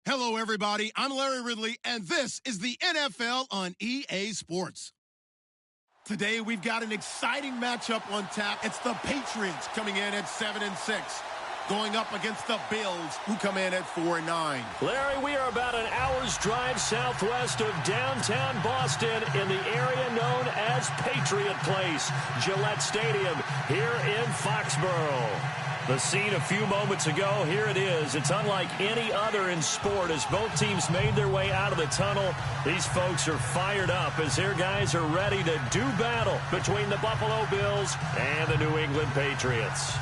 Hello, everybody. I'm Larry Ridley, and this is the NFL on EA Sports. Today, we've got an exciting matchup on tap. It's the Patriots coming in at 7-6, going up against the Bills, who come in at 4-9. Larry, we are about an hour's drive southwest of downtown Boston in the area known as Patriot Place, Gillette Stadium, here in Foxborough. The scene a few moments ago, here it is. It's unlike any other in sport as both teams made their way out of the tunnel. These folks are fired up as their guys are ready to do battle between the Buffalo Bills and the New England Patriots.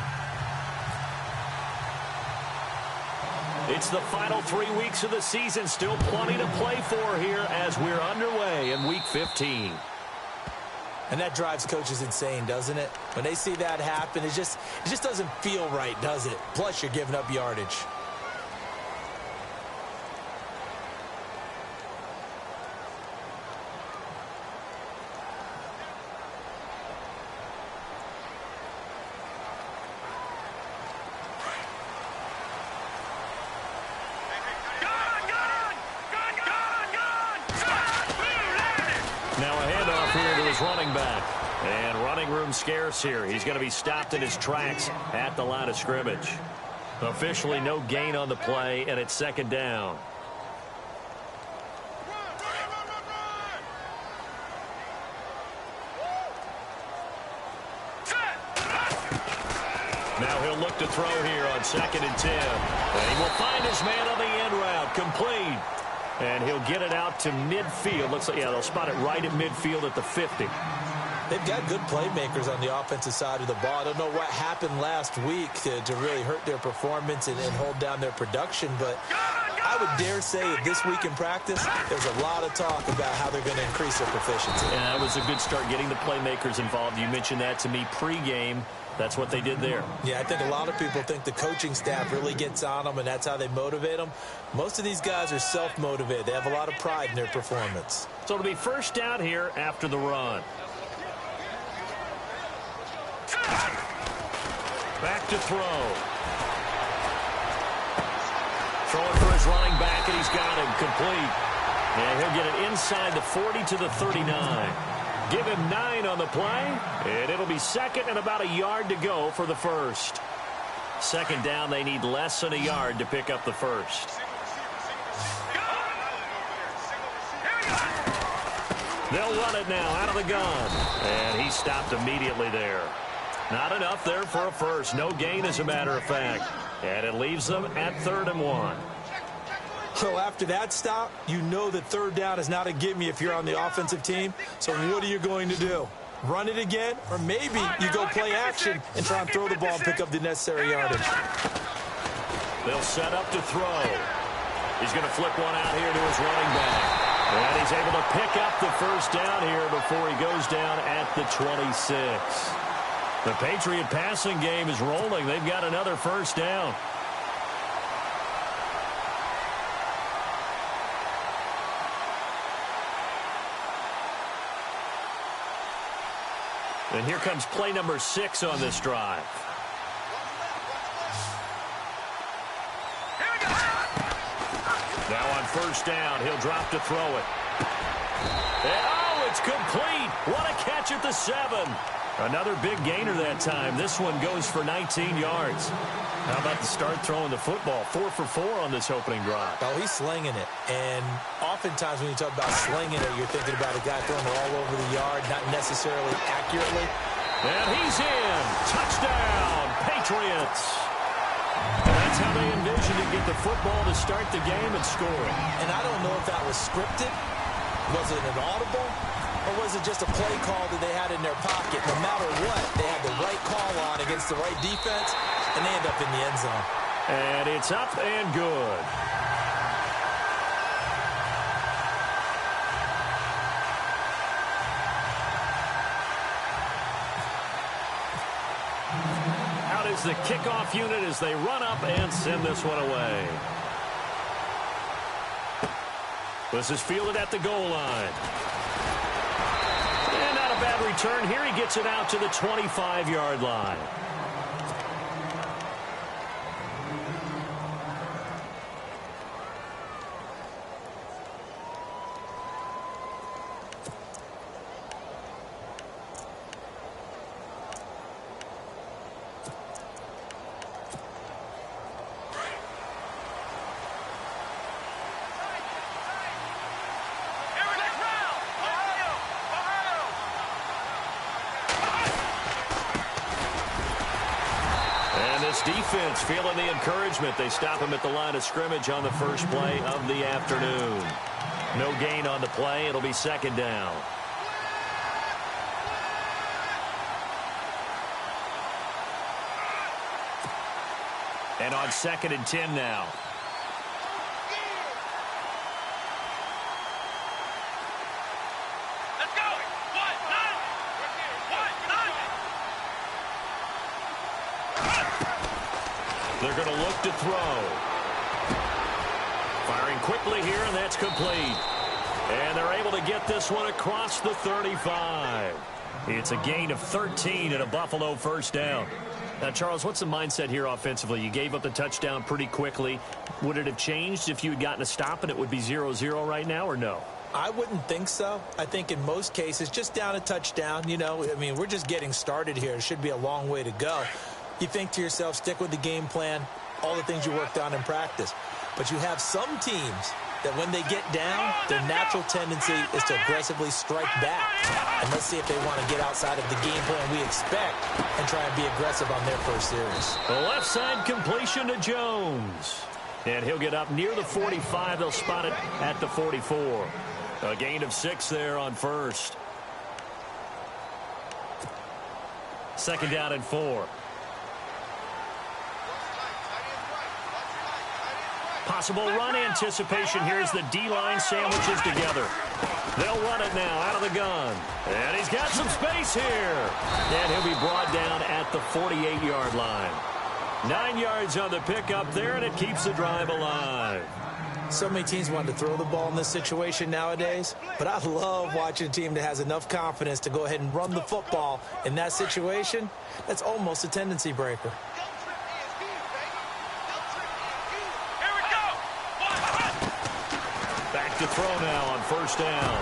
It's the final 3 weeks of the season. Still plenty to play for here as we're underway in Week 15. And that drives coaches insane, doesn't it? When they see that happen, it just doesn't feel right, does it? Plus, you're giving up yardage. Now a handoff here to his running back. And running room scarce here. He's going to be stopped in his tracks at the line of scrimmage. Officially no gain on the play, and it's second down. Now he'll look to throw here on 2nd and 10. And he will find his man on the end route. Complete. And he'll get it out to midfield. Looks like, yeah, they'll spot it right at midfield at the 50. They've got good playmakers on the offensive side of the ball. I don't know what happened last week to really hurt their performance and hold down their production, but I would dare say that this week in practice, there's a lot of talk about how they're going to increase their proficiency. Yeah, that was a good start getting the playmakers involved. You mentioned that to me pregame. That's what they did there. Yeah, I think a lot of people think the coaching staff really gets on them, and that's how they motivate them. Most of these guys are self-motivated. They have a lot of pride in their performance. So it'll be first down here after the run. Back to throw. Throwing for his running back, and he's got him complete. And he'll get it inside the 40 to the 39. Give him 9 on the play, and it'll be second and about a yard to go for the first. Second down, they need less than a yard to pick up the first. They'll run it now out of the gun, and he stopped immediately there. Not enough there for a first. No gain, as a matter of fact. And it leaves them at 3rd and 1. So after that stop, you know that third down is not a gimme if you're on the offensive team. So what are you going to do? Run it again? Or maybe you go play action and try and throw the ball and pick up the necessary yardage. They'll set up to throw. He's going to flip one out here to his running back. And he's able to pick up the first down here before he goes down at the 26. The Patriot passing game is rolling. They've got another first down. And here comes play number 6 on this drive. Now on first down, he'll drop to throw it. And, oh, it's complete. What a catch at the 7. Another big gainer that time. This one goes for 19 yards. How about the start throwing the football? 4 for 4 on this opening drive. Oh, he's slinging it. And oftentimes when you talk about slinging it, you're thinking about a guy throwing it all over the yard, not necessarily accurately. And he's in. Touchdown, Patriots. And that's how they envisioned to get the football to start the game and score. And I don't know if that was scripted. Was it an audible? Or was it just a play call that they had in their pocket? No matter what, they had the right call on against the right defense, and they end up in the end zone. And it's up and good. Out is the kickoff unit as they run up and send this one away. This is fielded at the goal line. And not a bad return here. He gets it out to the 25-yard line. defense feeling the encouragement. They stop him at the line of scrimmage on the first play of the afternoon. No gain on the play. It'll be second down. And on 2nd and 10 now. Let's go. They're going to look to throw. Firing quickly here, and that's complete. And they're able to get this one across the 35. It's a gain of 13 and a Buffalo first down. Now, Charles, what's the mindset here offensively? You gave up the touchdown pretty quickly. Would it have changed if you had gotten a stop and it would be 0-0 right now, or no? I wouldn't think so. I think in most cases, just down a touchdown, you know, I mean, we're just getting started here. It should be a long way to go. You think to yourself, stick with the game plan, all the things you worked on in practice. But you have some teams that when they get down, their natural tendency is to aggressively strike back. And let's see if they want to get outside of the game plan we expect and try and be aggressive on their first series. The left side completion to Jones. And he'll get up near the 45. They'll spot it at the 44. A gain of 6 there on first. 2nd down and 4. Possible run anticipation here as the D-line sandwiches together. They'll run it now out of the gun. And he's got some space here. And he'll be brought down at the 48-yard line. 9 yards on the pickup there, and it keeps the drive alive. So many teams want to throw the ball in this situation nowadays, but I love watching a team that has enough confidence to go ahead and run the football in that situation. That's almost a tendency breaker. Back to throw now on first down.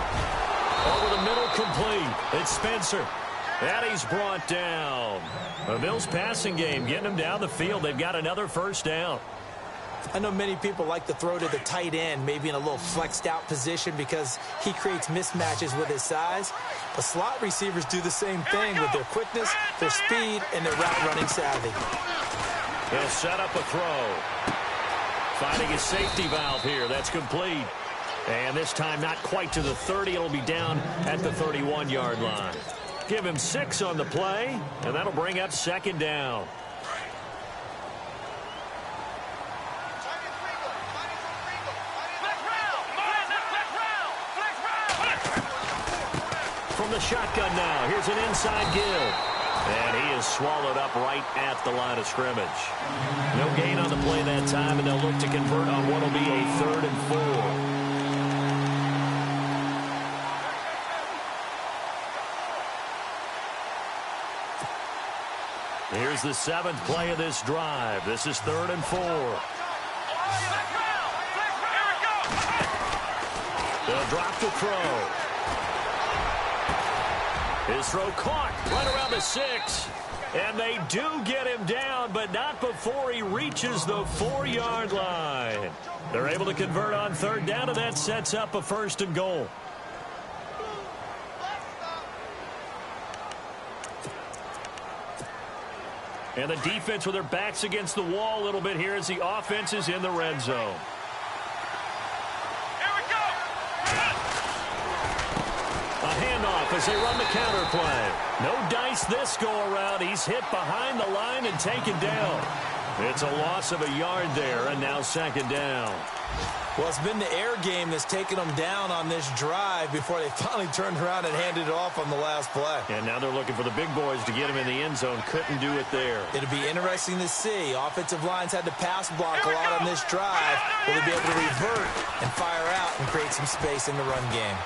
Over the middle, complete. It's Spencer. And he's brought down. The Bills' passing game getting them down the field. They've got another first down. I know many people like to throw to the tight end, maybe in a little flexed out position because he creates mismatches with his size. But slot receivers do the same thing with their quickness, their speed, and their route running savvy. They'll set up a throw. Finding a safety valve here. That's complete. And this time not quite to the 30. It'll be down at the 31-yard line. Give him 6 on the play, and that'll bring up 2nd down. From the shotgun now, here's an inside give. And he is swallowed up right at the line of scrimmage. No gain on the play that time, and they'll look to convert on what will be a 3rd and 4. Here's the 7th play of this drive. This is 3rd and 4. They'll drop the throw. His throw caught right around the 6. And they do get him down, but not before he reaches the 4-yard line. They're able to convert on 3rd down, and that sets up a 1st and goal. And the defense with their backs against the wall a little bit here as the offense is in the red zone. Here we go. A handoff as they run the counter play. No dice this go-around. He's hit behind the line and taken down. It's a loss of a yard there, and now 2nd down. Well, it's been the air game that's taken them down on this drive before they finally turned around and handed it off on the last play. And now they're looking for the big boys to get him in the end zone. Couldn't do it there. It'll be interesting to see. Offensive lines had to pass block a lot on this drive. Will they be able to revert and fire out and create some space in the run game?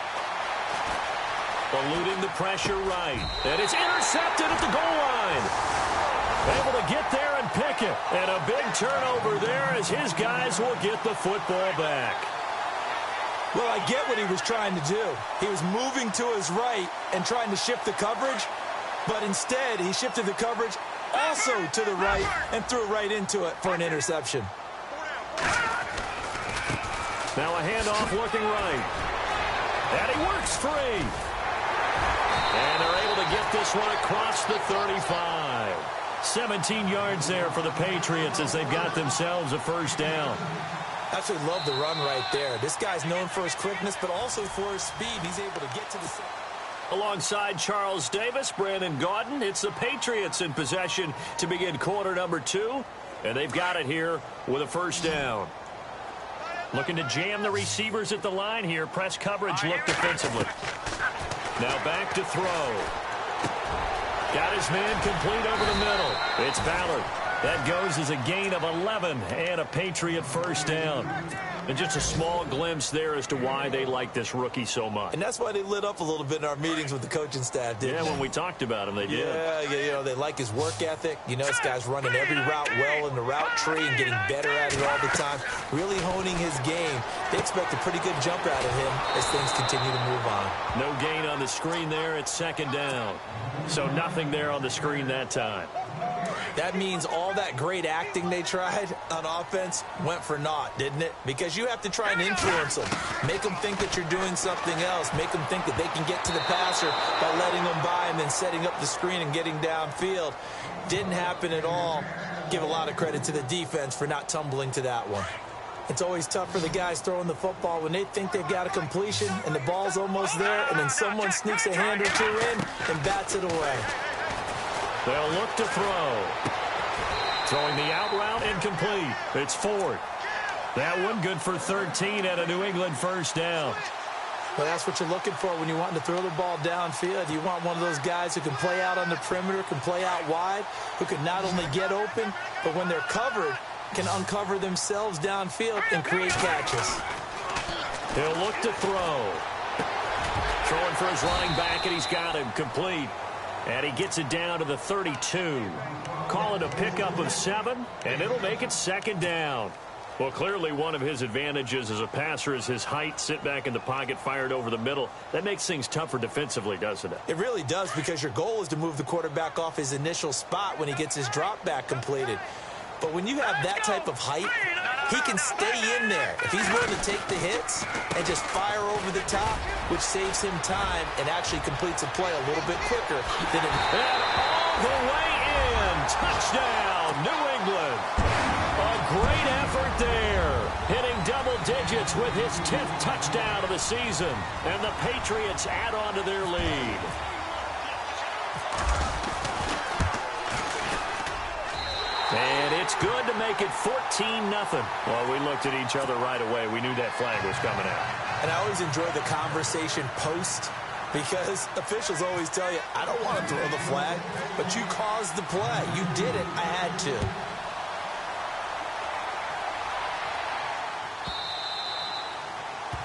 Eluding the pressure right. And it's intercepted at the goal line. Able to get there and pick it. And a big turnover there as his guys will get the football back. Well, I get what he was trying to do. He was moving to his right and trying to shift the coverage. But instead, he shifted the coverage also to the right and threw right into it for an interception. Now a handoff looking right. And he works free. And they're able to get this one across the 35. 17 yards there for the Patriots as they've got themselves a first down. I actually love the run right there. This guy's known for his quickness, but also for his speed. He's able to get to the second. Alongside Charles Davis, Brandon Gaudin, it's the Patriots in possession to begin quarter number 2, and they've got it here with a first down. Looking to jam the receivers at the line here. Press coverage look defensively. Now back to throw. Got his man complete over the middle. It's Ballard. That goes as a gain of 11 and a Patriot first down. And just a small glimpse there as to why they like this rookie so much. And that's why they lit up a little bit in our meetings with the coaching staff, didn't they? When we talked about him, they did. Yeah, they like his work ethic. This guy's running every route well in the route tree and getting better at it all the time, really honing his game. They expect a pretty good jump out of him as things continue to move on. No gain on the screen there. It's second down. So nothing there on the screen that time. That means all that great acting they tried on offense went for naught, didn't it? Because you have to try and influence them. Make them think that you're doing something else. Make them think that they can get to the passer by letting them by and then setting up the screen and getting downfield. Didn't happen at all. Give a lot of credit to the defense for not tumbling to that one. It's always tough for the guys throwing the football when they think they've got a completion and the ball's almost there, and then someone sneaks a hand or two in and bats it away. They'll look to throw. Throwing the out route, incomplete. It's Ford. That one good for 13 at a New England first down. Well, that's what you're looking for when you're wanting to throw the ball downfield. You want one of those guys who can play out on the perimeter, can play out wide, who can not only get open, but when they're covered, can uncover themselves downfield and create catches. He'll look to throw. Throwing for his running back, and he's got him complete. And he gets it down to the 32. Call it a pickup of 7, and it'll make it second down. Well, clearly one of his advantages as a passer is his height, sit back in the pocket, fired over the middle. That makes things tougher defensively, doesn't it? It really does, because your goal is to move the quarterback off his initial spot when he gets his drop back completed. But when you have that type of height, he can stay in there. If he's willing to take the hits and just fire over the top, which saves him time and actually completes a play a little bit quicker than it. And all the way in. Touchdown, New England. A great effort there. Hitting double digits with his 10th touchdown of the season. And the Patriots add on to their lead. And it's good to make it 14-0. Well, we looked at each other right away. We knew that flag was coming out. And I always enjoy the conversation post, because officials always tell you, I don't want to throw the flag, but you caused the play. You did it. I had to.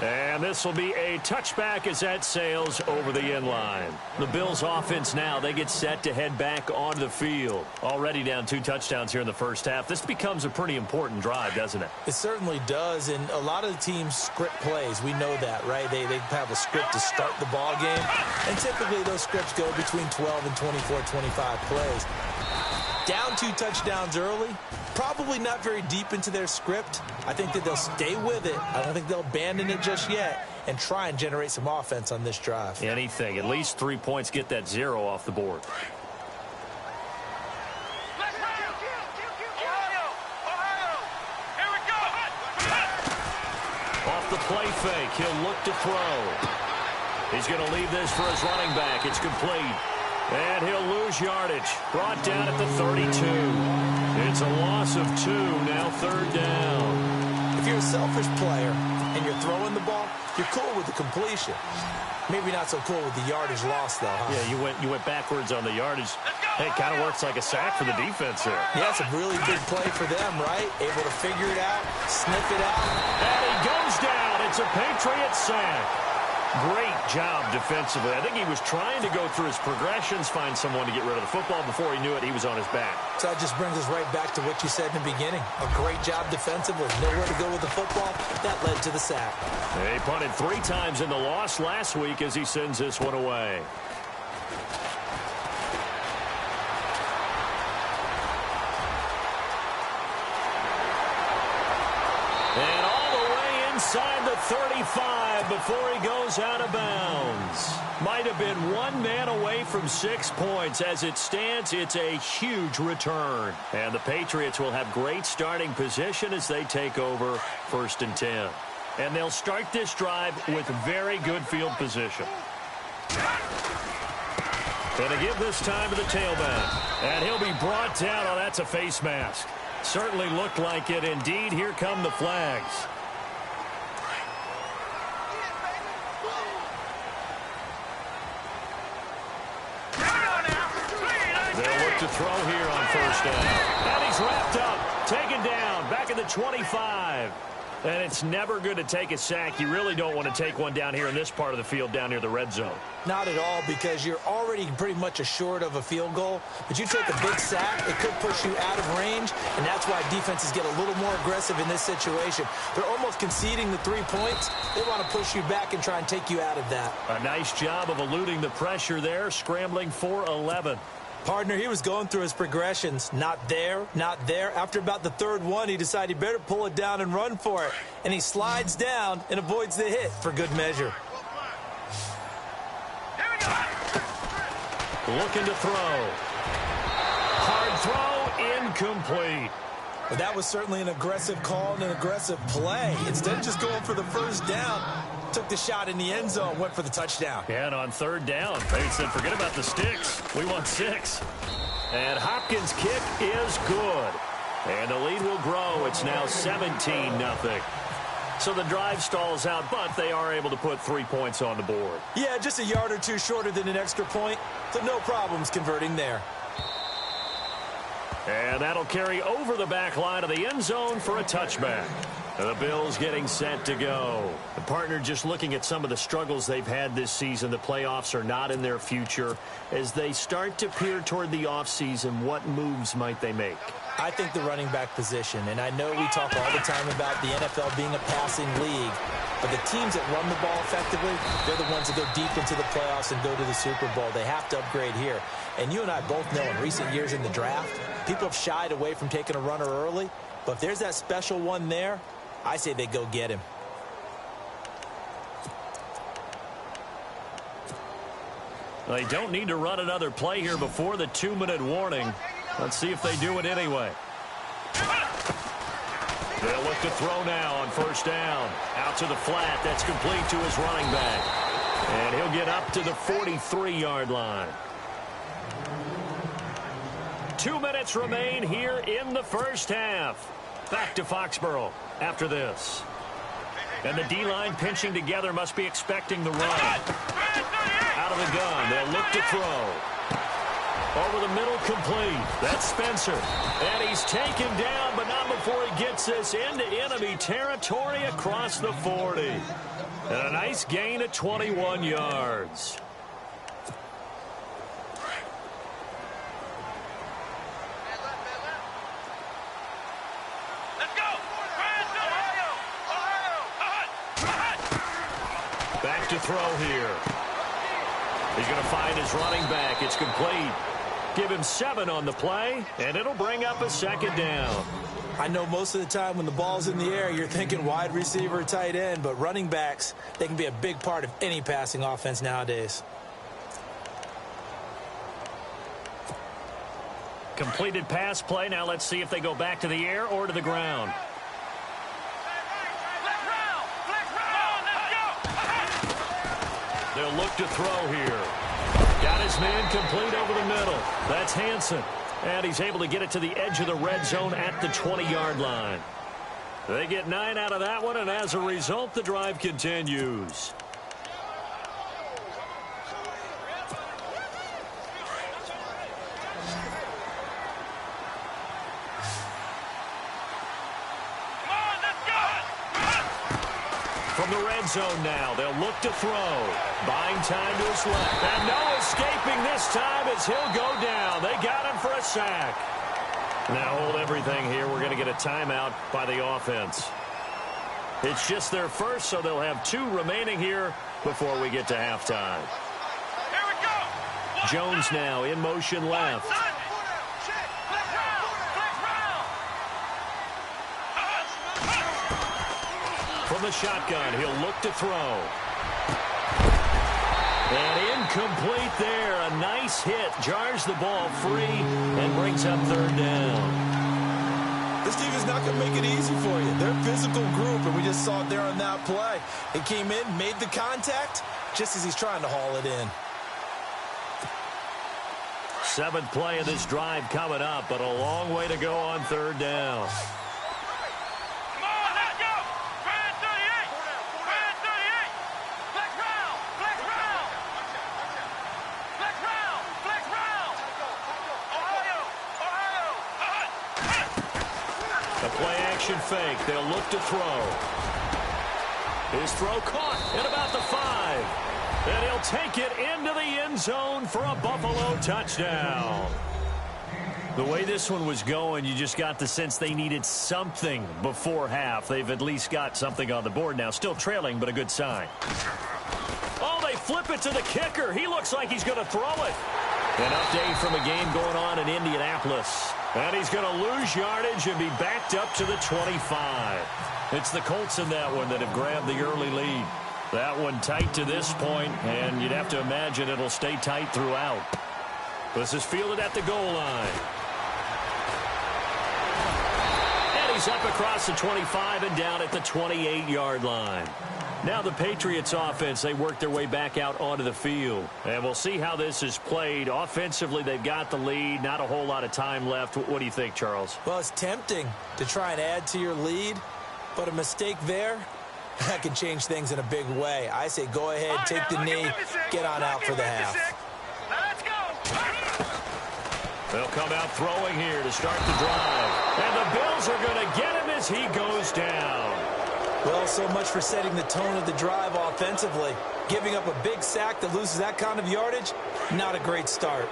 And this will be a touchback as that sails over the end line. The Bills offense now, they get set to head back onto the field. Already down 2 touchdowns here in the first half. This becomes a pretty important drive, doesn't it? It certainly does, and a lot of the teams script plays. We know that, right? They have a script to start the ball game, and typically those scripts go between 12 and 24, 25 plays. Down 2 touchdowns early, probably not very deep into their script. I think that they'll stay with it. I don't think they'll abandon it just yet and try and generate some offense on this drive. Anything. At least 3 points, get that 0 off the board. Off the play fake, he'll look to throw. He's going to leave this for his running back. It's complete. And he'll lose yardage. Brought down at the 32. It's a loss of 2, now third down. If you're a selfish player and you're throwing the ball, you're cool with the completion. Maybe not so cool with the yardage loss, though, huh? Yeah, you went backwards on the yardage. Hey, it kind of works like a sack for the defense there. Yeah, it's a really big play for them, right? Able to figure it out, sniff it out. And he goes down. It's a Patriot sack. Great job defensively. I think he was trying to go through his progressions, find someone to get rid of the football. Before he knew it, he was on his back. So that just brings us right back to what you said in the beginning. A great job defensively. Nowhere to go with the football. That led to the sack. He punted 3 times in the loss last week as he sends this one away. And all the way inside the 35 before he goes out of bounds. Might have been one man away from 6 points. As it stands, it's a huge return. And the Patriots will have great starting position as they take over 1st and 10. And they'll start this drive with very good field position. Going to give this time to the tailback. And he'll be brought down. Oh, that's a face mask. Certainly looked like it. Indeed, here come the flags. They'll look to throw here on 1st down. And he's wrapped up, taken down, back at the 25. And it's never good to take a sack. You really don't want to take one down here in this part of the field, down near the red zone. Not at all, because you're already pretty much assured of a field goal. But you take a big sack, it could push you out of range, and that's why defenses get a little more aggressive in this situation. They're almost conceding the 3 points. They want to push you back and try and take you out of that. A nice job of eluding the pressure there, scrambling for 11. Partner, he was going through his progressions. Not there, not there. After about the 3rd one, he decided he better pull it down and run for it. And he slides down and avoids the hit for good measure. Looking to throw. Hard throw, incomplete. Well, that was certainly an aggressive call and an aggressive play. Instead of just going for the 1st down, took the shot in the end zone, went for the touchdown. Yeah, and on 3rd down, they said, forget about the sticks. We want 6. And Hopkins' kick is good. And the lead will grow. It's now 17-0. So the drive stalls out, but they are able to put 3 points on the board. Yeah, just a yard or two shorter than an extra point, so no problems converting there. And that'll carry over the back line of the end zone for a touchback. The Bills getting set to go. The partner just looking at some of the struggles they've had this season. The playoffs are not in their future. As they start to peer toward the offseason, what moves might they make? I think the running back position, and I know we talk all the time about the NFL being a passing league, but the teams that run the ball effectively, they're the ones that go deep into the playoffs and go to the Super Bowl. They have to upgrade here. And you and I both know in recent years in the draft, people have shied away from taking a runner early, but if there's that special one there, I say they go get him. They don't need to run another play here before the 2-minute warning. Let's see if they do it anyway. They'll look to throw now on 1st down. Out to the flat. That's complete to his running back. And he'll get up to the 43-yard line. 2 minutes remain here in the 1st half. Back to Foxborough after this. And the D-line pinching together, must be expecting the run. Out of the gun, they'll look to throw. Over the middle, complete. That's Spencer. And he's taken down, but not before he gets this into enemy territory across the 40. And a nice gain of 21 yards. Back to throw here. He's going to find his running back. It's complete. Give him 7 on the play, and it'll bring up a 2nd down. I know most of the time when the ball's in the air, you're thinking wide receiver, tight end, but running backs, they can be a big part of any passing offense nowadays. Completed pass play. Now let's see if they go back to the air or to the ground. They'll look to throw here. Got his man complete over the middle. That's Hansen. And he's able to get it to the edge of the red zone at the 20-yard line. They get 9 out of that one, and as a result, the drive continues. From the red zone now, they'll look to throw. Buying time to his left. And no escaping this time as he'll go down. They got him for a sack. Now hold everything here. We're going to get a timeout by the offense. It's just their first, so they'll have 2 remaining here before we get to halftime. Here we go. Jones now in motion left. From from the shotgun. He'll look to throw. And incomplete there. A nice hit. Jars the ball free and brings up third down. This team is not going to make it easy for you. They're a physical group, and we just saw it there on that play. He came in, made the contact, just as he's trying to haul it in. Seventh play of this drive coming up, but a long way to go on third down. Come on, let's go! Brand 38! Brand 38! Flex round! Flex round! Flex round! Flex round! Ohio! Ohio! A play action fake. They'll look to throw. His throw caught at about the 5. And he'll take it into the end zone for a Buffalo touchdown. The way this one was going, you just got the sense they needed something before half. They've at least got something on the board now. Still trailing, but a good sign. Oh, they flip it to the kicker. He looks like he's going to throw it. An update from a game going on in Indianapolis. And he's going to lose yardage and be backed up to the 25. It's the Colts in that one that have grabbed the early lead. That one tight to this point, and you'd have to imagine it'll stay tight throughout. This is fielded at the goal line. And he's up across the 25 and down at the 28-yard line. Now the Patriots offense, they work their way back out onto the field. And we'll see how this is played. Offensively, they've got the lead. Not a whole lot of time left. What do you think, Charles? Well, it's tempting to try and add to your lead, but a mistake there, that can change things in a big way. I say go ahead, take the knee, get on out for the half. Let's go! They'll come out throwing here to start the drive. And the Bills are going to get him as he goes down. Well, so much for setting the tone of the drive offensively. Giving up a big sack that loses that kind of yardage, not a great start.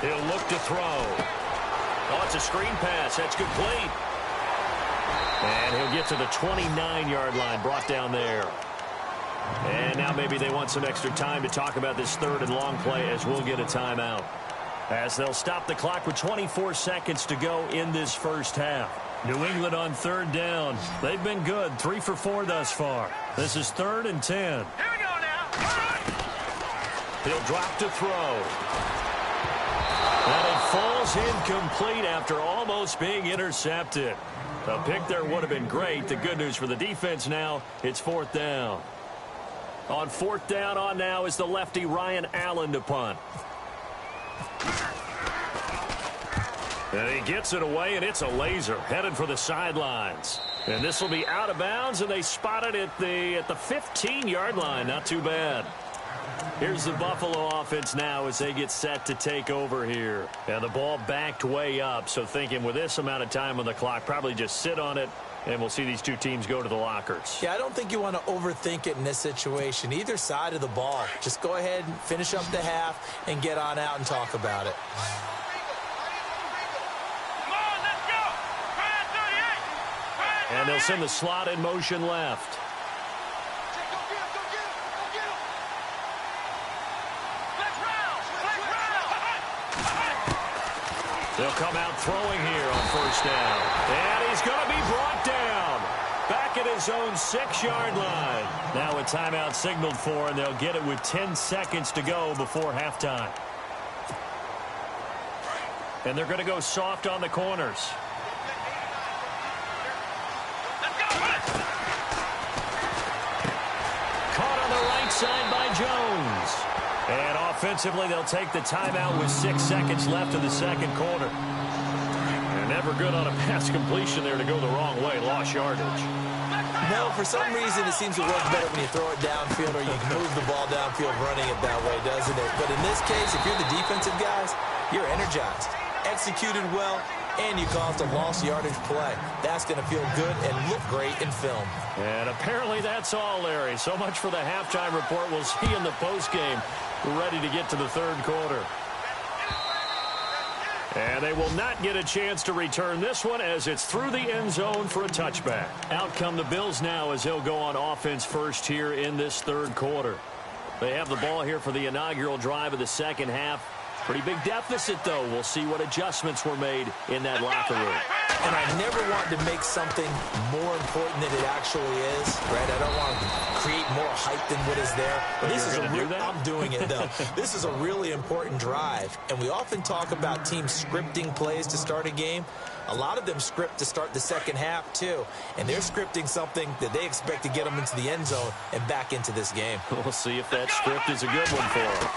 He'll look to throw. Oh, it's a screen pass. That's complete. And he'll get to the 29-yard line, brought down there. And now maybe they want some extra time to talk about this third and long play as we'll get a timeout. As they'll stop the clock with 24 seconds to go in this first half. New England on third down. They've been good, 3 for 4 thus far. This is 3rd and 10. Here we go now. He'll drop to throw. And it falls incomplete after almost being intercepted. A pick there would have been great. The good news for the defense now, it's 4th down. On 4th down on now is the lefty Ryan Allen to punt. And he gets it away, and it's a laser headed for the sidelines. And this will be out of bounds, and they spot it at the 15-yard line. Not too bad. Here's the Buffalo offense now as they get set to take over here. And the ball backed way up, so thinking with this amount of time on the clock, probably just sit on it, and we'll see these two teams go to the lockers. Yeah, I don't think you want to overthink it in this situation. Either side of the ball. Just go ahead and finish up the half and get on out and talk about it. Come on, let's go! Brand 38! And they'll send the slot in motion left. They'll come out throwing here on 1st down. And he's going to be brought down. Back at his own 6-yard line. Now a timeout signaled for, and they'll get it with 10 seconds to go before halftime. And they're going to go soft on the corners. Caught on the right side by Jones. And offensively, they'll take the timeout with 6 seconds left in the second quarter. And never good on a pass completion there to go the wrong way. Lost yardage. No, for some reason, it seems to work better when you throw it downfield or you can move the ball downfield running it that way, doesn't it? But in this case, if you're the defensive guys, you're energized, executed well, and you caused a lost yardage play. That's going to feel good and look great in film. And apparently that's all, Larry. So much for the halftime report. We'll see in the postgame. We're ready to get to the third quarter. And they will not get a chance to return this one as it's through the end zone for a touchback. Out come the Bills now as they'll go on offense first here in this third quarter. They have the ball here for the inaugural drive of the second half. Pretty big deficit, though. We'll see what adjustments were made in that locker room. And I never want to make something more important than it actually is, right? I don't want to create more hype than what is there. But this is I'm doing it, though. This is a really important drive. And we often talk about teams scripting plays to start a game. A lot of them script to start the second half, too. And they're scripting something that they expect to get them into the end zone and back into this game. We'll see if that script is a good one for them.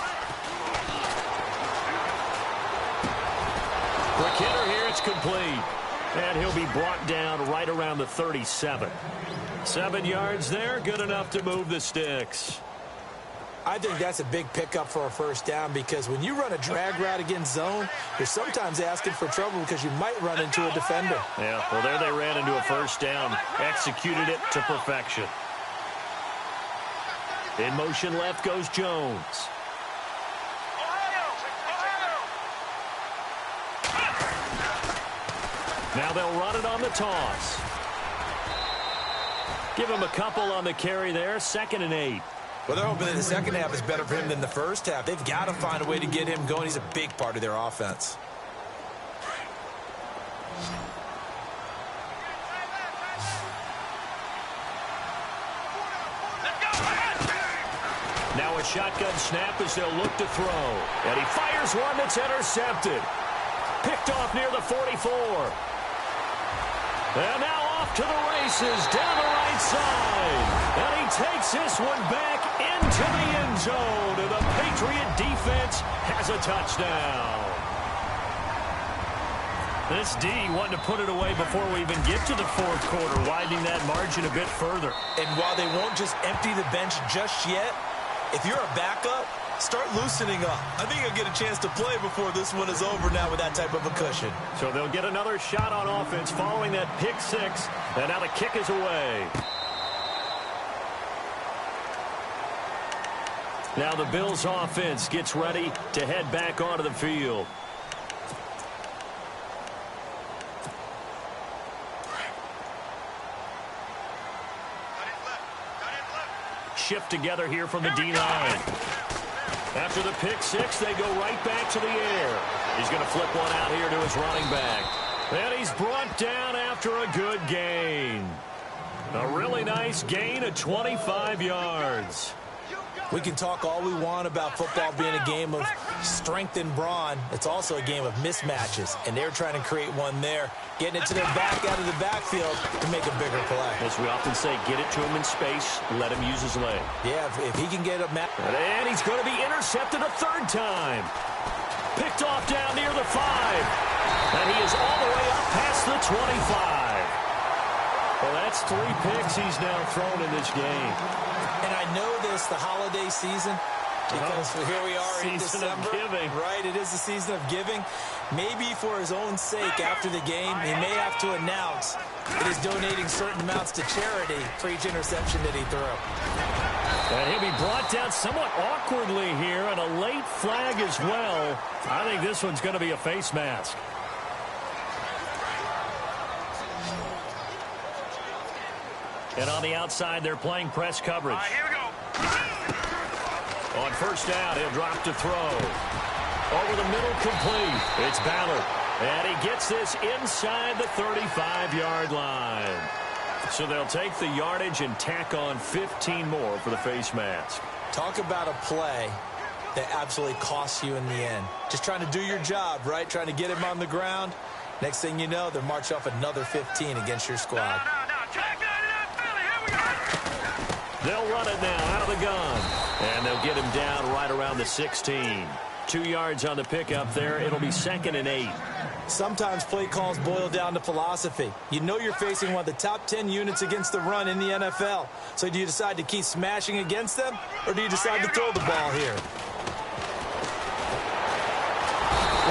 For Kidder here, it's complete. And he'll be brought down right around the 37. 7 yards there, good enough to move the sticks. I think that's a big pickup for a first down because when you run a drag route against zone, you're sometimes asking for trouble because you might run into a defender. Yeah, well, there they ran into a first down, executed it to perfection. In motion left goes Jones. Now they'll run it on the toss. Give him a couple on the carry there, 2nd and 8. Well, they're hoping that the second half is better for him than the first half. They've got to find a way to get him going. He's a big part of their offense. Now a shotgun snap as they'll look to throw. And he fires one that's intercepted. Picked off near the 44. And now off to the races down the right side. And he takes this one back into the end zone. And the Patriot defense has a touchdown. This D wanted to put it away before we even get to the fourth quarter, widening that margin a bit further. And while they won't just empty the bench just yet, if you're a backup, start loosening up. I think you'll get a chance to play before this one is over now with that type of a cushion. So they'll get another shot on offense following that pick six. And now the kick is away. Now the Bills offense gets ready to head back onto the field. Shift together here from the D-line. After the pick six, they go right back to the air. He's going to flip one out here to his running back. And he's brought down after a good gain. A really nice gain of 25 yards. We can talk all we want about football being a game of strength and brawn. It's also a game of mismatches, and they're trying to create one there, getting it to their back out of the backfield to make a bigger play. As we often say, get it to him in space, let him use his leg. Yeah, if he can get a match. And he's going to be intercepted a third time. Picked off down near the 5. And he is all the way up past the 25. Well, that's 3 picks he's now thrown in this game. And I know this, the holiday season, because here we are in December. Season of giving. Right, it is the season of giving. Maybe for his own sake, after the game, he may have to announce that he's donating certain amounts to charity for each interception that he threw. And he'll be brought down somewhat awkwardly here, and a late flag as well. I think this one's going to be a face mask. And on the outside, they're playing press coverage. Here we go. On first down, he'll drop to throw. Over the middle, complete. It's Ballard. And he gets this inside the 35-yard line. So they'll take the yardage and tack on 15 more for the face mask. Talk about a play that absolutely costs you in the end. Just trying to do your job, right? Trying to get him on the ground. Next thing you know, they'll march off another 15 against your squad. They'll run it now out of the gun. And they'll get him down right around the 16. 2 yards on the pickup there. It'll be 2nd and 8. Sometimes play calls boil down to philosophy. You know you're facing one of the top 10 units against the run in the NFL. So do you decide to keep smashing against them, or do you decide to throw the ball here?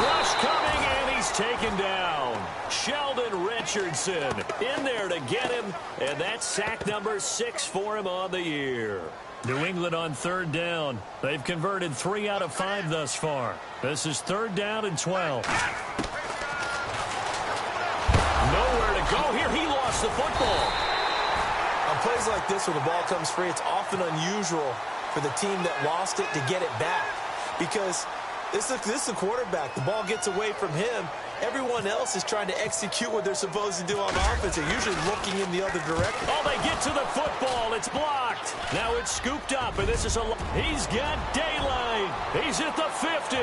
Rush coming, and he's taken down. Sheldon Richardson in there to get him, and that's sack number 6 for him on the year. New England on third down. They've converted 3 out of 5 thus far. This is 3rd down and 12. Nowhere to go here. He lost the football. On plays like this where the ball comes free, it's often unusual for the team that lost it to get it back. Because this is a quarterback. The ball gets away from him. Everyone else is trying to execute what they're supposed to do on offense. They're usually looking in the other direction. Oh, they get to the football. It's blocked. Now it's scooped up, and this is he's got daylight. He's at the 50.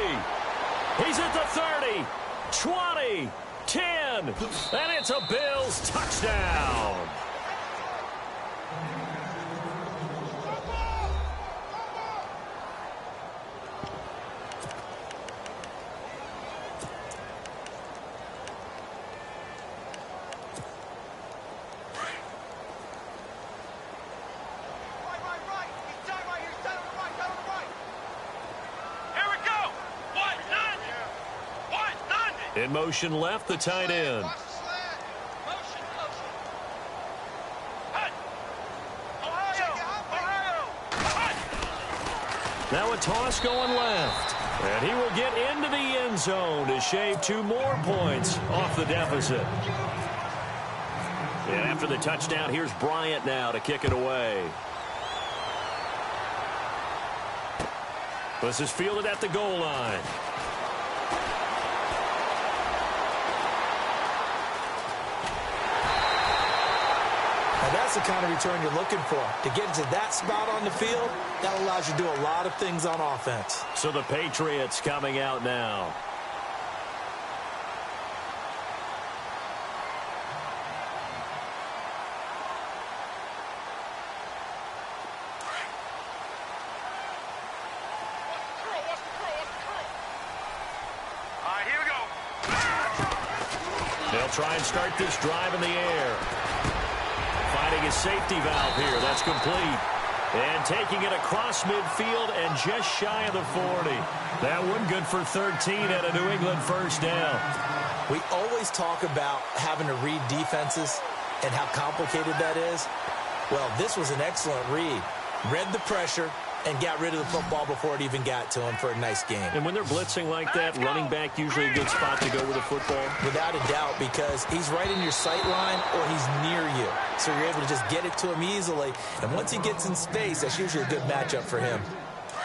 He's at the 30, 20, 10, and it's a Bills touchdown. In motion left, the tight end. Now a toss going left. And he will get into the end zone to shave 2 more points off the deficit. And after the touchdown, here's Bryant now to kick it away. This is fielded at the goal line. Now that's the kind of return you're looking for. To get to that spot on the field, that allows you to do a lot of things on offense. So the Patriots coming out now. They'll try and start this drive in the air. Finding his safety valve here. That's complete. And taking it across midfield and just shy of the 40. That one good for 13 at a New England first down. We always talk about having to read defenses and how complicated that is. Well, this was an excellent read. Read the pressure and got rid of the football before it even got to him for a nice game. And when they're blitzing like that, running back usually a good spot to go with the football? Without a doubt, because he's right in your sight line or he's near you. So you're able to just get it to him easily. And once he gets in space, that's usually a good matchup for him.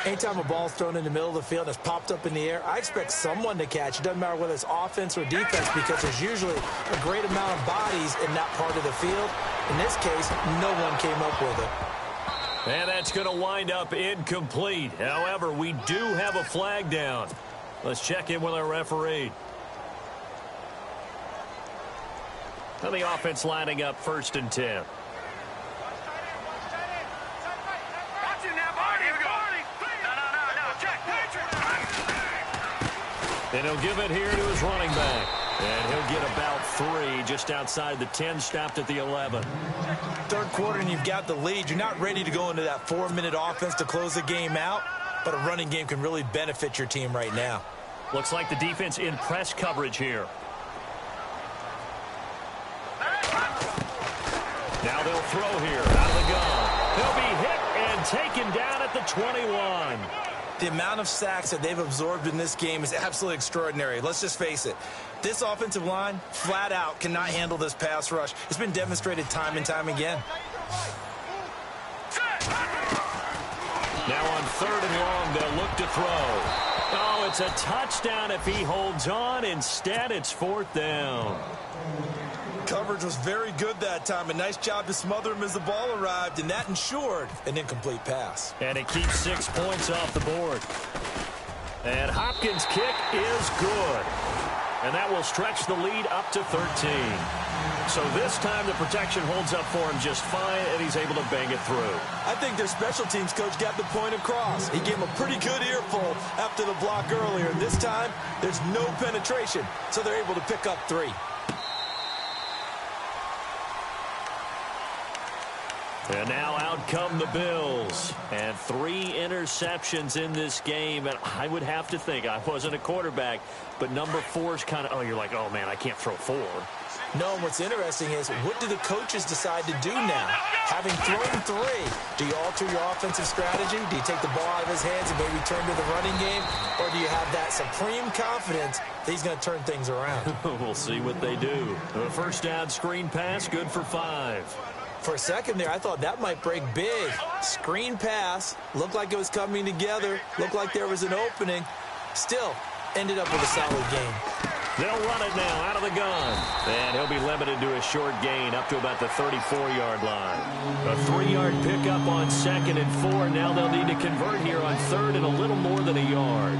Anytime a ball's thrown in the middle of the field and it's popped up in the air, I expect someone to catch. It doesn't matter whether it's offense or defense because there's usually a great amount of bodies in that part of the field. In this case, no one came up with it. And that's going to wind up incomplete. However, we do have a flag down. Let's check in with our referee. Now the offense lining up 1st and 10. And he'll give it here to his running back. And he'll get about 3 just outside the 10, stopped at the 11. Third quarter and you've got the lead. You're not ready to go into that 4-minute offense to close the game out, but a running game can really benefit your team right now. Looks like the defense in press coverage here. Now they'll throw here out of the gun. He'll be hit and taken down at the 21. The amount of sacks that they've absorbed in this game is absolutely extraordinary. Let's just face it. This offensive line, flat out, cannot handle this pass rush. It's been demonstrated time and time again. Now on 3rd and long, they'll look to throw. Oh, it's a touchdown if he holds on. Instead, it's 4th down. Coverage was very good that time. A nice job to smother him as the ball arrived, and that ensured an incomplete pass. And it keeps 6 points off the board. And Hopkins' kick is good. And that will stretch the lead up to 13. So this time the protection holds up for him just fine, and he's able to bang it through. I think their special teams coach got the point across. He gave him a pretty good earful after the block earlier. And this time, there's no penetration, so they're able to pick up 3. And now out come the Bills. And 3 interceptions in this game. And I would have to think, I wasn't a quarterback, but number 4 is kind of, oh, you're like, oh, man, I can't throw 4. No, and what's interesting is, what do the coaches decide to do now? Having thrown 3, do you alter your offensive strategy? Do you take the ball out of his hands and maybe turn to the running game? Or do you have that supreme confidence that he's going to turn things around? We'll see what they do. The first down screen pass, good for 5. For a second there, I thought that might break big. Screen pass. Looked like it was coming together. Looked like there was an opening. Still, ended up with a solid gain. They'll run it now out of the gun. And he'll be limited to a short gain up to about the 34-yard line. A 3-yard pickup on 2nd and 4. Now they'll need to convert here on 3rd and a little more than a yard.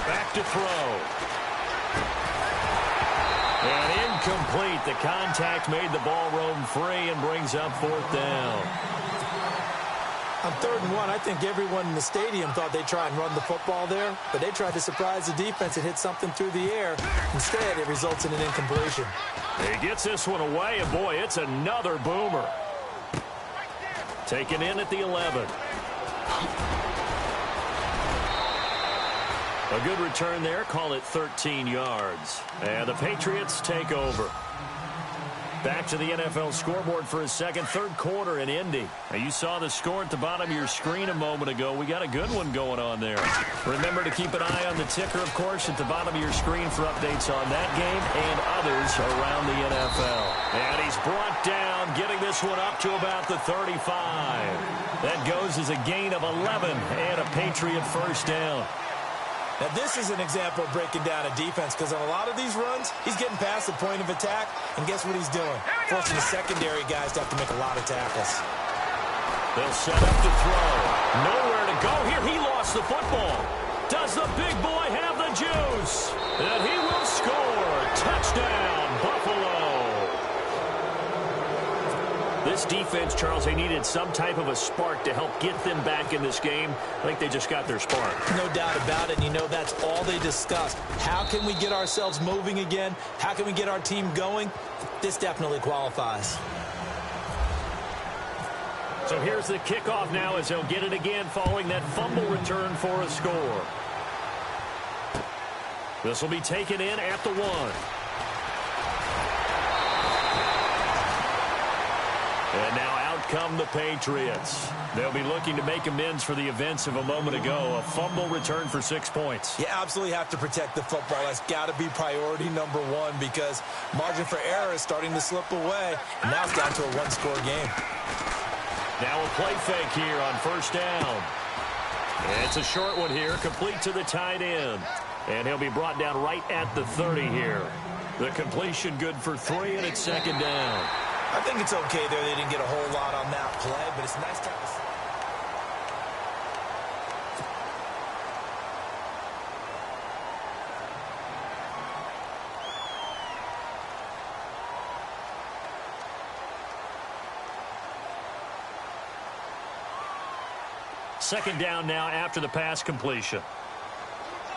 Back to throw. And incomplete. The contact made the ball roam free and brings up 4th down. On 3rd and 1, I think everyone in the stadium thought they'd try and run the football there, but they tried to surprise the defense and hit something through the air. Instead, it results in an incompletion. He gets this one away, and boy, it's another boomer. Taken in at the 11. A good return there. Call it 13 yards. And the Patriots take over. Back to the NFL scoreboard for a second. 3rd quarter in Indy. Now, you saw the score at the bottom of your screen a moment ago. We got a good one going on there. Remember to keep an eye on the ticker, of course, at the bottom of your screen for updates on that game and others around the NFL. And he's brought down, getting this one up to about the 35. That goes as a gain of 11 and a Patriot first down. Now, this is an example of breaking down a defense because on a lot of these runs, he's getting past the point of attack, and guess what he's doing? Forcing the secondary guys to have to make a lot of tackles. They'll set up to throw. Nowhere to go here. He lost the football. Does the big boy have the juice? And he will score. Touchdown, Buffalo. This defense, Charles, they needed some type of a spark to help get them back in this game. I think they just got their spark. No doubt about it. And you know, that's all they discussed. How can we get ourselves moving again? How can we get our team going? This definitely qualifies. So here's the kickoff now as they'll get it again following that fumble return for a score. This will be taken in at the 1. And now out come the Patriots. They'll be looking to make amends for the events of a moment ago. A fumble return for 6 points. You absolutely have to protect the football. That's got to be priority number 1 because margin for error is starting to slip away. And now it's down to a 1-score game. Now a play fake here on 1st down. And it's a short one here, complete to the tight end. And he'll be brought down right at the 30 here. The completion good for 3, and it's 2nd down. I think it's okay there. They didn't get a whole lot on that play, but it's nice to have Second down now after the pass completion.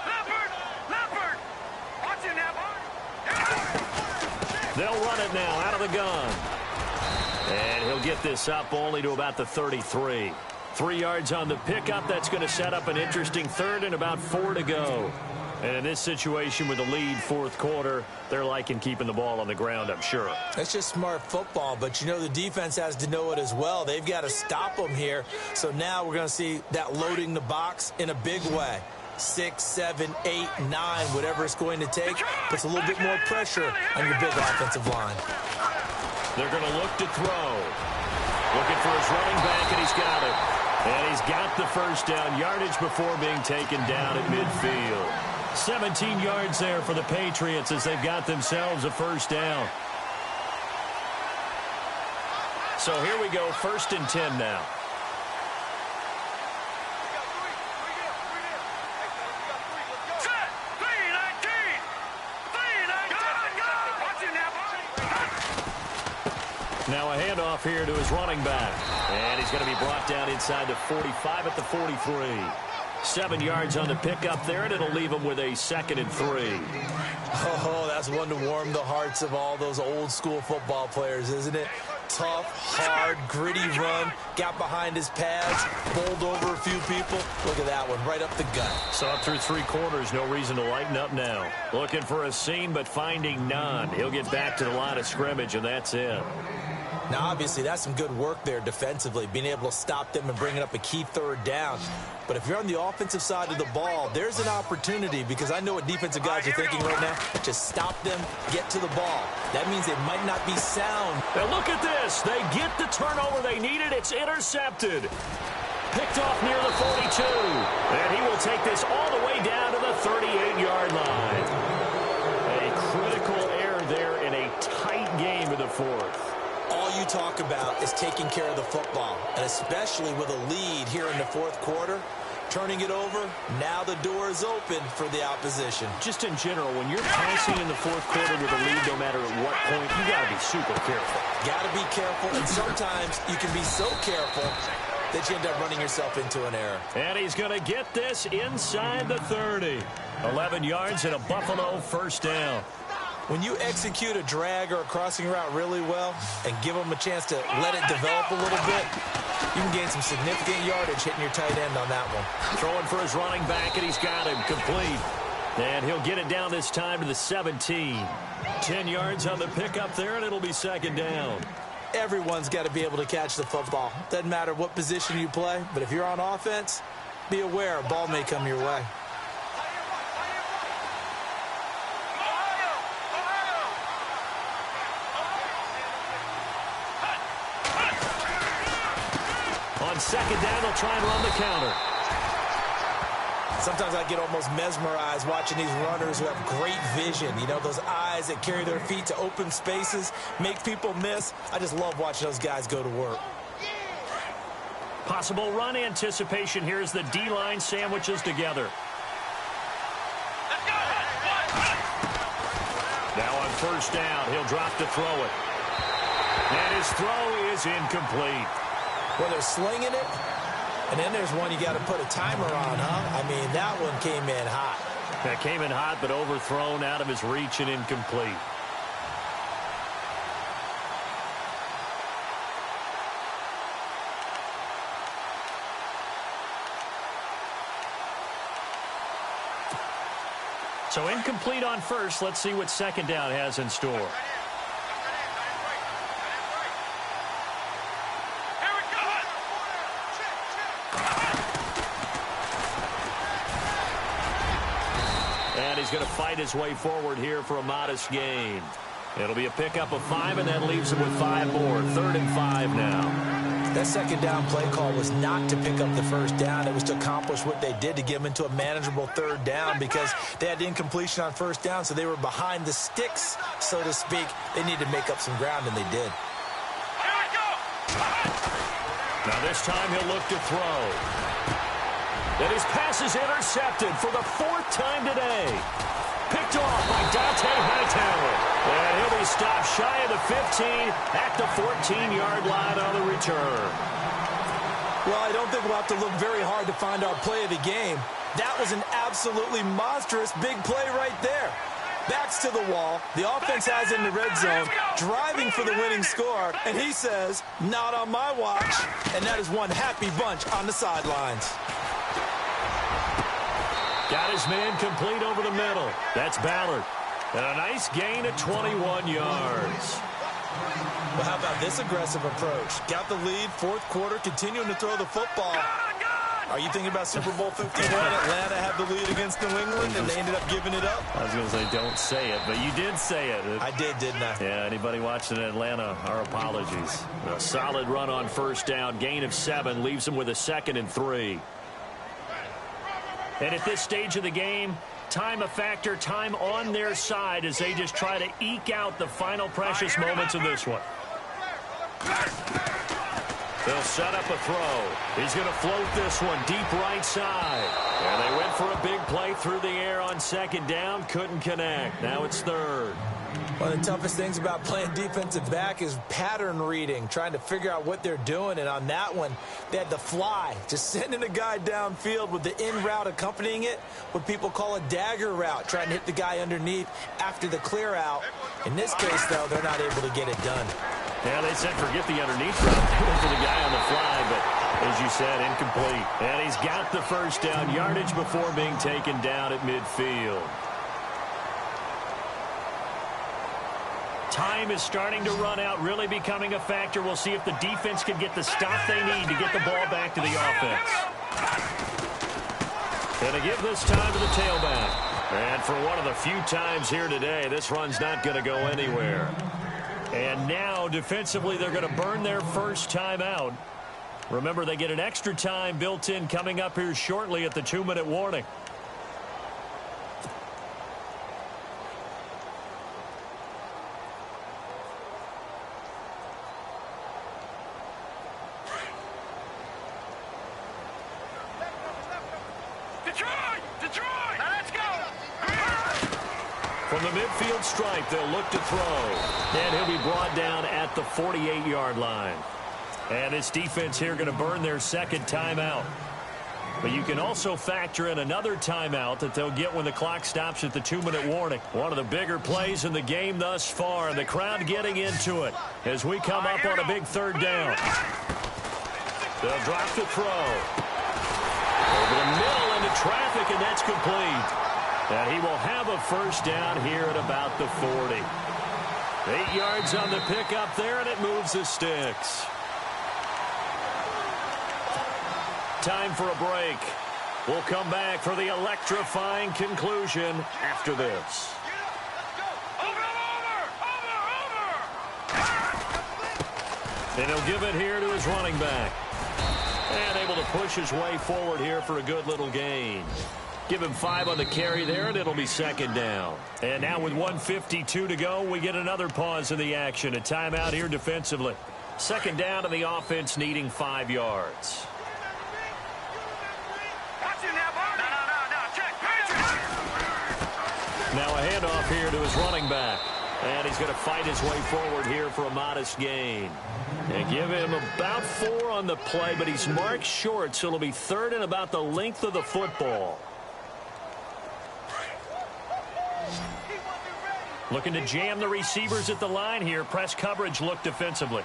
Leopard! Watch it now, They'll run it now out of the gun. And he'll get this up only to about the 33. 3 yards on the pickup. That's going to set up an interesting 3rd and about 4 to go. And in this situation with the lead 4th quarter, they're liking keeping the ball on the ground, I'm sure. That's just smart football, but you know the defense has to know it as well. They've got to stop them here. So now we're going to see that loading the box in a big way. 6, 7, 8, 9, whatever it's going to take, puts a little bit more pressure on your big offensive line. They're going to look to throw. Looking for his running back, and he's got it. And he's got the first down, yardage before being taken down at midfield. 17 yards there for the Patriots as they've got themselves a first down. So here we go, 1st and 10 now. Now a handoff here to his running back. And he's going to be brought down inside the 45 at the 43. 7 yards on the pickup there, and it'll leave him with a 2nd and 3. Oh, that's one to warm the hearts of all those old school football players, isn't it? Tough, hard, gritty run. Got behind his pads, bowled over a few people. Look at that one, right up the gut. Saw through 3 quarters, no reason to lighten up now. Looking for a seam, but finding none. He'll get back to the line of scrimmage, and that's it. Now, obviously, that's some good work there defensively, being able to stop them and bringing up a key third down. But if you're on the offensive side of the ball, there's an opportunity, because I know what defensive guys are thinking right now. Just stop them, get to the ball. That means they might not be sound. And look at this. They get the turnover they needed. It's intercepted. Picked off near the 42. And he will take this all the way down to the 38-yard line. A critical error there in a tight game in the fourth. All you talk about is taking care of the football, and especially with a lead here in the fourth quarter, turning it over, now the door is open for the opposition. Just in general, when you're passing in the fourth quarter with a lead, no matter at what point, you got to be super careful. Got to be careful, and sometimes you can be so careful that you end up running yourself into an error. And he's going to get this inside the 30. 11 yards and a Buffalo first down. When you execute a drag or a crossing route really well and give them a chance to let it develop a little bit, you can gain some significant yardage hitting your tight end on that one. Throwing for his running back, and he's got him complete. And he'll get it down this time to the 17. 10 yards on the pickup there, and it'll be second down. Everyone's got to be able to catch the football. Doesn't matter what position you play, but if you're on offense, be aware a ball may come your way. On second down, they'll try and run the counter. Sometimes I get almost mesmerized watching these runners who have great vision. You know, those eyes that carry their feet to open spaces, make people miss. I just love watching those guys go to work. Possible run anticipation here as the D-line sandwiches together. Now on first down, he'll drop to throw it. And his throw is incomplete. Well, they're slinging it, and then there's one you got to put a timer on, huh? I mean, that one came in hot. That came in hot, but overthrown out of his reach and incomplete. So incomplete on first. Let's see what second down has in store. And he's going to fight his way forward here for a modest gain. It'll be a pickup of 5, and that leaves him with 5 more. 3rd and 5 now. That second down play call was not to pick up the first down. It was to accomplish what they did, to get them into a manageable 3rd down, because they had incompletion on first down, so they were behind the sticks, so to speak. They needed to make up some ground, and they did. Now this time he'll look to throw. And his pass is intercepted for the 4th time today. Picked off by Dante Hightower. And he'll be stopped shy of the 15 at the 14-yard line on the return. Well, I don't think we'll have to look very hard to find our play of the game. That was an absolutely monstrous big play right there. Backs to the wall. The offense has in the red zone, driving for the winning score. And he says, not on my watch. And that is one happy bunch on the sidelines. Got his man complete over the middle. That's Ballard. And a nice gain of 21 yards. Well, how about this aggressive approach? Got the lead, 4th quarter, continuing to throw the football. Are you thinking about Super Bowl 51? Atlanta had the lead against New England, and they ended up giving it up? I was going to say, don't say it, but you did say it. I did, didn't I? Yeah, anybody watching Atlanta, our apologies. A solid run on first down. Gain of 7 leaves him with a 2nd and 3. And at this stage of the game, time a factor, time on their side as they just try to eke out the final precious moments of this one. They'll set up a throw. He's going to float this one deep right side. And they went for a big play through the air on second down. Couldn't connect. Now it's 3rd. One of the toughest things about playing defensive back is pattern reading, trying to figure out what they're doing. And on that one, they had the fly, just sending a guy downfield with the in route accompanying it, what people call a dagger route, trying to hit the guy underneath after the clear out. In this case, though, they're not able to get it done. Yeah, they said forget the underneath route. They went for the guy on the fly, but as you said, incomplete. And he's got the first down yardage before being taken down at midfield. Time is starting to run out, really becoming a factor. We'll see if the defense can get the stop they need to get the ball back to the offense. Going to give this time to the tailback. And for one of the few times here today, this run's not going to go anywhere. And now, defensively, they're going to burn their first timeout. Remember, they get an extra time built in coming up here shortly at the 2-minute warning. Detroit! Now let's go! From the midfield stripe, they'll look to throw. And he'll be brought down at the 48-yard line. And this defense here going to burn their second timeout. But you can also factor in another timeout that they'll get when the clock stops at the 2-minute warning. One of the bigger plays in the game thus far. The crowd getting into it as we come up on a big third down. They'll drop the throw. Over the middle into traffic, and that's complete. And he will have a first down here at about the 40. 8 yards on the pickup there, and it moves the sticks. Time for a break. We'll come back for the electrifying conclusion after this. And he'll give it here to his running back. And able to push his way forward here for a good little gain. Give him 5 on the carry there, and it'll be second down. And now with 1:52 to go, we get another pause in the action. A timeout here defensively. Second down to the offense needing 5 yards. Now a handoff here to his running back. And he's going to fight his way forward here for a modest gain. And give him about 4 on the play, but he's marked short, so it'll be third and about the length of the football. Looking to jam the receivers at the line here. Press coverage look defensively.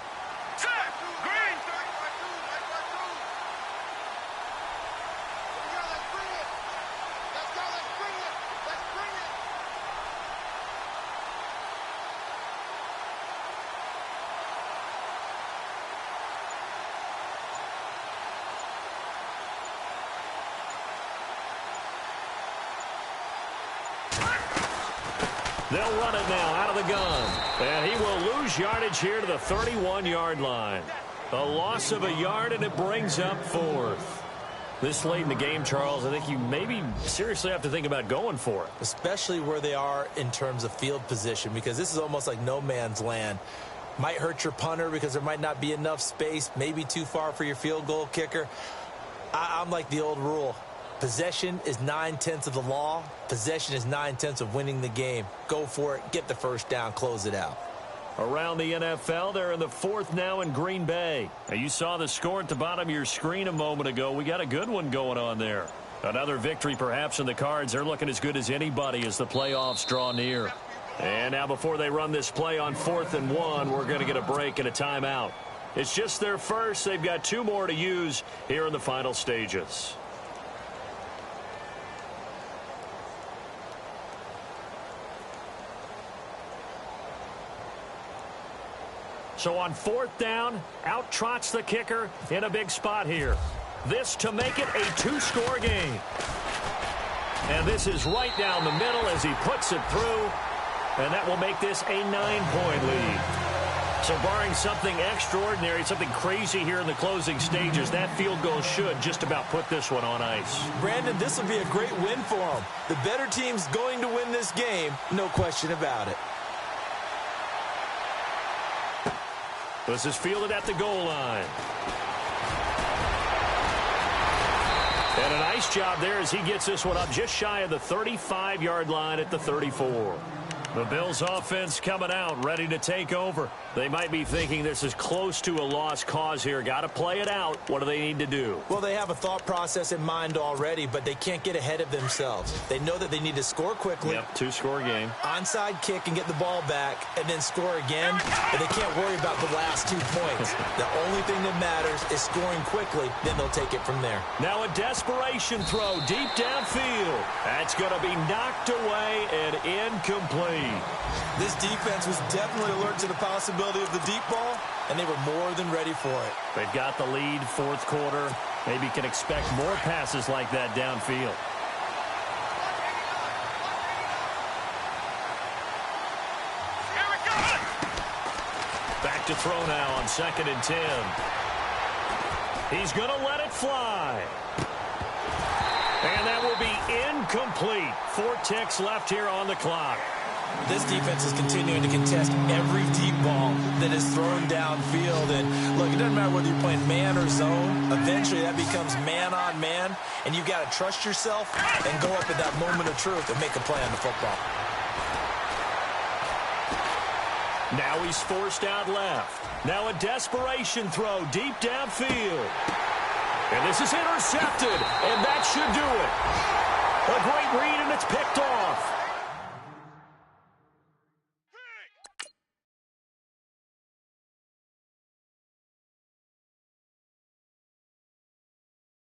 They'll run it now out of the gun. And he will lose yardage here to the 31-yard line. A loss of a yard, and it brings up 4th. This late in the game, Charles, I think you maybe seriously have to think about going for it. Especially where they are in terms of field position, because this is almost like no man's land. Might hurt your punter because there might not be enough space, maybe too far for your field goal kicker. I'm like the old rule. Possession is 9/10 of the law. Possession is 9/10 of winning the game. Go for it. Get the first down. Close it out. Around the NFL, they're in the 4th now in Green Bay. Now, you saw the score at the bottom of your screen a moment ago. We got a good one going on there. Another victory perhaps in the cards. They're looking as good as anybody as the playoffs draw near. And now before they run this play on 4th and 1, we're going to get a break and a timeout. It's just their first. They've got 2 more to use here in the final stages. So on 4th down, out trots the kicker in a big spot here. This to make it a 2-score game. And this is right down the middle as he puts it through. And that will make this a 9-point lead. So barring something extraordinary, something crazy here in the closing stages, that field goal should just about put this one on ice. Brandon, this will be a great win for them. The better team's going to win this game, no question about it. This is fielded at the goal line. And a nice job there as he gets this one up just shy of the 35-yard line at the 34. The Bills offense coming out, ready to take over. They might be thinking this is close to a lost cause here. Got to play it out. What do they need to do? Well, they have a thought process in mind already, but they can't get ahead of themselves. They know that they need to score quickly. Yep, 2-score game. Onside kick and get the ball back, and then score again. But they can't worry about the last 2 points. The only thing that matters is scoring quickly. Then they'll take it from there. Now a desperation throw deep downfield. That's going to be knocked away and incomplete. lead. This defense was definitely alert to the possibility of the deep ball, and they were more than ready for it. They've got the lead, fourth quarter. Maybe can expect more passes like that downfield. Here we go. Back to throw now on 2nd and 10. He's going to let it fly. And that will be incomplete. 4 ticks left here on the clock. This defense is continuing to contest every deep ball that is thrown downfield. And look, it doesn't matter whether you're playing man or zone. Eventually that becomes man on man. And you've got to trust yourself and go up at that moment of truth and make a play on the football. Now he's forced out left. Now a desperation throw deep downfield. And this is intercepted, and that should do it. A great read, and it's picked off.